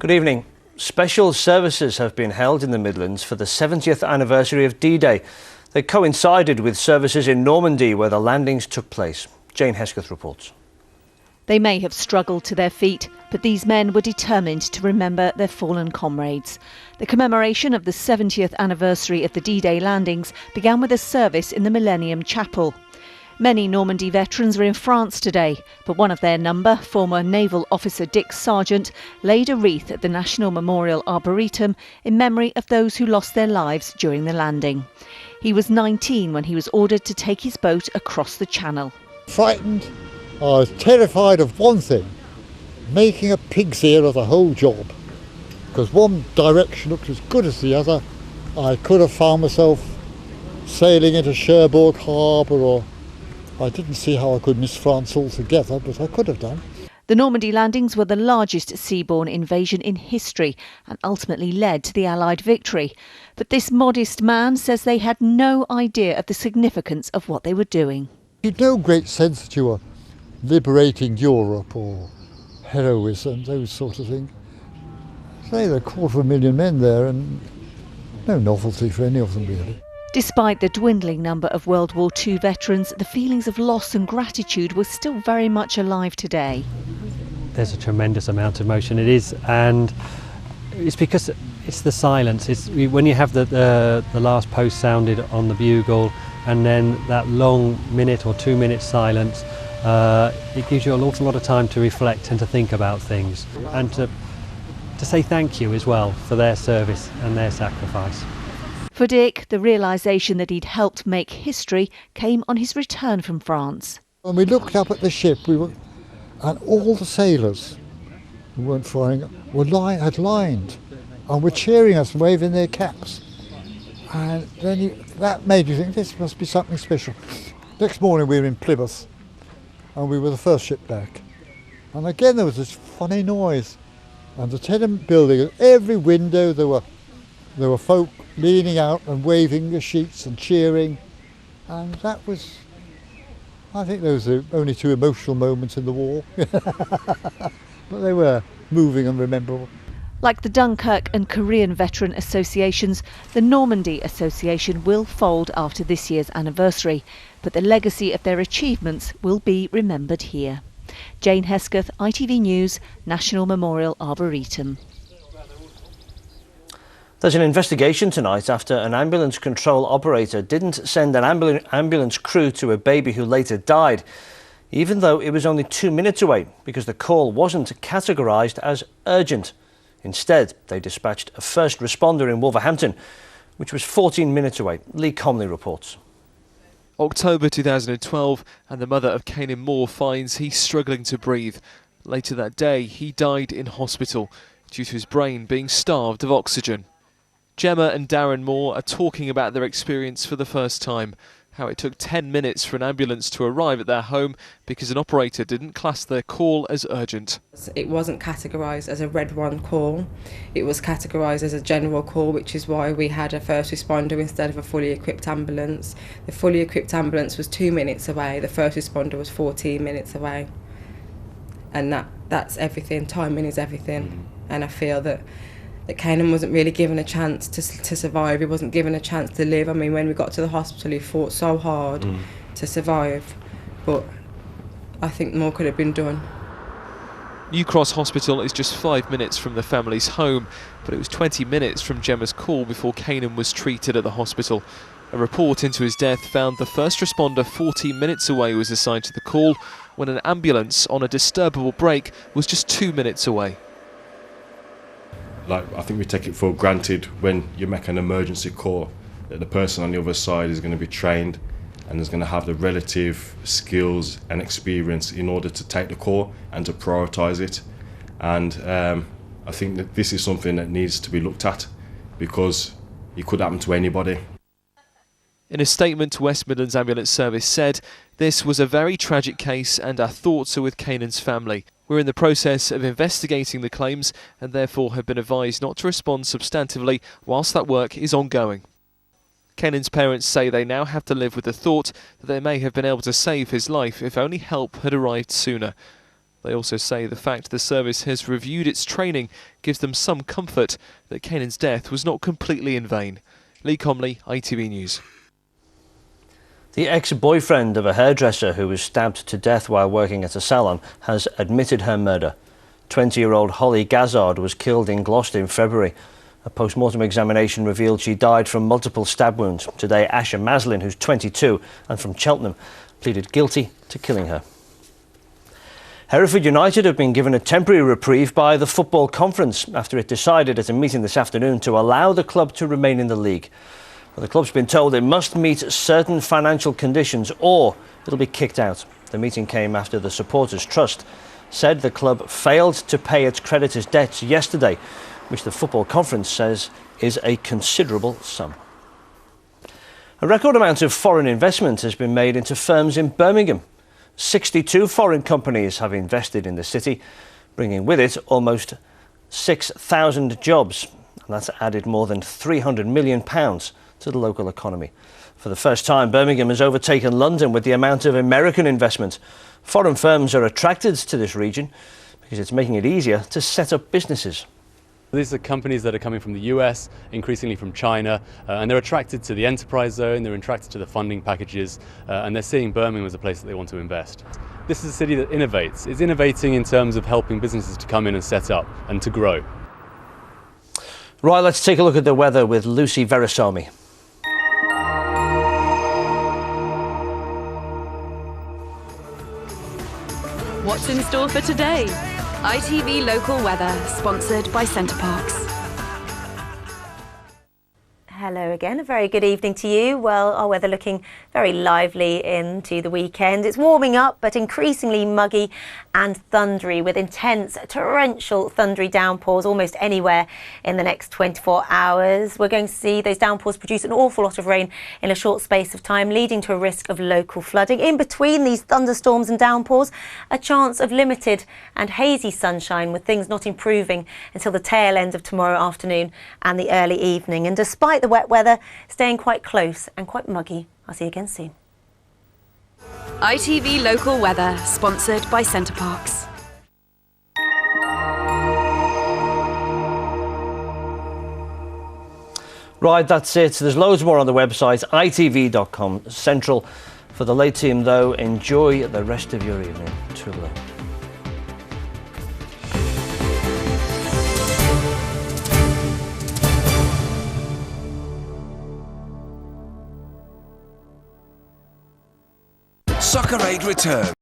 Good evening. Special services have been held in the Midlands for the 70th anniversary of D-Day. They coincided with services in Normandy where the landings took place. Jane Hesketh reports. They may have struggled to their feet, but these men were determined to remember their fallen comrades. The commemoration of the 70th anniversary of the D-Day landings began with a service in the Millennium Chapel. Many Normandy veterans were in France today, but one of their number, former naval officer Dick Sargent, laid a wreath at the National Memorial Arboretum in memory of those who lost their lives during the landing. He was 19 when he was ordered to take his boat across the channel. Frightened, I was terrified of one thing, making a pig's ear of the whole job. Because one direction looked as good as the other. I could have found myself sailing into Cherbourg Harbour, or I didn't see how I could miss France altogether, but I could have done. The Normandy landings were the largest seaborne invasion in history and ultimately led to the Allied victory. But this modest man says they had no idea of the significance of what they were doing. You'd no great sense that you were liberating Europe or heroism, those sort of things. Say, there are 250,000 men there and no novelty for any of them really. Despite the dwindling number of World War II veterans, the feelings of loss and gratitude were still very much alive today. There's a tremendous amount of emotion, it is, and it's because it's the silence. It's when you have the last post sounded on the bugle and then that long minute or 2 minute silence, it gives you an awful lot of time to reflect and to think about things and to say thank you as well for their service and their sacrifice. For Dick, the realisation that he'd helped make history came on his return from France. When we looked up at the ship, and all the sailors who weren't flying had lined and were cheering us and waving their caps. And then that made you think, this must be something special. Next morning we were in Plymouth and we were the first ship back. And again there was this funny noise. And the tenement building, every window there were folk leaning out and waving the sheets and cheering, and that was, I think those are only two emotional moments in the war, but they were moving and memorable. Like the Dunkirk and Korean veteran associations, the Normandy Association will fold after this year's anniversary, but the legacy of their achievements will be remembered here. Jane Hesketh, ITV News, National Memorial Arboretum. There's an investigation tonight after an ambulance control operator didn't send an ambulance crew to a baby who later died, even though it was only 2 minutes away, because the call wasn't categorised as urgent. Instead, they dispatched a first responder in Wolverhampton, which was 14 minutes away. Lee Comley reports. October 2012, and the mother of Canan Moore finds he's struggling to breathe. Later that day, he died in hospital due to his brain being starved of oxygen. Gemma and Darren Moore are talking about their experience for the first time, how it took 10 minutes for an ambulance to arrive at their home because an operator didn't class their call as urgent. It wasn't categorised as a red one call, it was categorised as a general call, which is why we had a first responder instead of a fully equipped ambulance. The fully equipped ambulance was 2 minutes away, the first responder was 14 minutes away. And that's everything, timing is everything. And I feel that Canan wasn't really given a chance to survive, he wasn't given a chance to live. I mean, when we got to the hospital he fought so hard to survive, but I think more could have been done. New Cross Hospital is just 5 minutes from the family's home, but it was 20 minutes from Gemma's call before Canan was treated at the hospital. A report into his death found the first responder 14 minutes away was assigned to the call, when an ambulance on a disturbable break was just 2 minutes away. I think we take it for granted when you make an emergency call that the person on the other side is going to be trained and is going to have the relative skills and experience in order to take the call and to prioritise it. And I think that this is something that needs to be looked at because it could happen to anybody. In a statement, West Midlands Ambulance Service said, "This was a very tragic case and our thoughts are with Canan's family. We're in the process of investigating the claims and therefore have been advised not to respond substantively whilst that work is ongoing." Canan's parents say they now have to live with the thought that they may have been able to save his life if only help had arrived sooner. They also say the fact the service has reviewed its training gives them some comfort that Kanan's death was not completely in vain. Lee Comley, ITV News. The ex-boyfriend of a hairdresser who was stabbed to death while working at a salon has admitted her murder. 20-year-old Holly Gazzard was killed in Gloucester in February. A post-mortem examination revealed she died from multiple stab wounds. Today, Asher Maslin, who's 22 and from Cheltenham, pleaded guilty to killing her. Hereford United have been given a temporary reprieve by the Football Conference after it decided at a meeting this afternoon to allow the club to remain in the league. Well, the club's been told it must meet certain financial conditions or it'll be kicked out. The meeting came after the Supporters Trust said the club failed to pay its creditors' debts yesterday, which the Football Conference says is a considerable sum. A record amount of foreign investment has been made into firms in Birmingham. 62 foreign companies have invested in the city, bringing with it almost 6,000 jobs. And that's added more than £300 million to the local economy. For the first time, Birmingham has overtaken London with the amount of American investment. Foreign firms are attracted to this region because it's making it easier to set up businesses. These are companies that are coming from the US, increasingly from China, and they're attracted to the enterprise zone, they're attracted to the funding packages, and they're seeing Birmingham as a place that they want to invest. This is a city that innovates. It's innovating in terms of helping businesses to come in and set up and to grow. Right, let's take a look at the weather with Lucy Verisami. What's in store for today? ITV Local Weather, sponsored by CenterParcs. Hello again, a very good evening to you. Well, our weather looking very lively into the weekend. It's warming up, but increasingly muggy and thundery, with intense torrential thundery downpours almost anywhere in the next 24 hours. We're going to see those downpours produce an awful lot of rain in a short space of time, leading to a risk of local flooding. In between these thunderstorms and downpours, a chance of limited and hazy sunshine, with things not improving until the tail end of tomorrow afternoon and the early evening. And despite the wet weather staying quite close and quite muggy. I'll see you again soon. ITV Local Weather, sponsored by CenterParcs. Right, that's it. There's loads more on the website, itv.com central. For the late team, though, enjoy the rest of your evening. Toodaloo. Soccer Aid returns.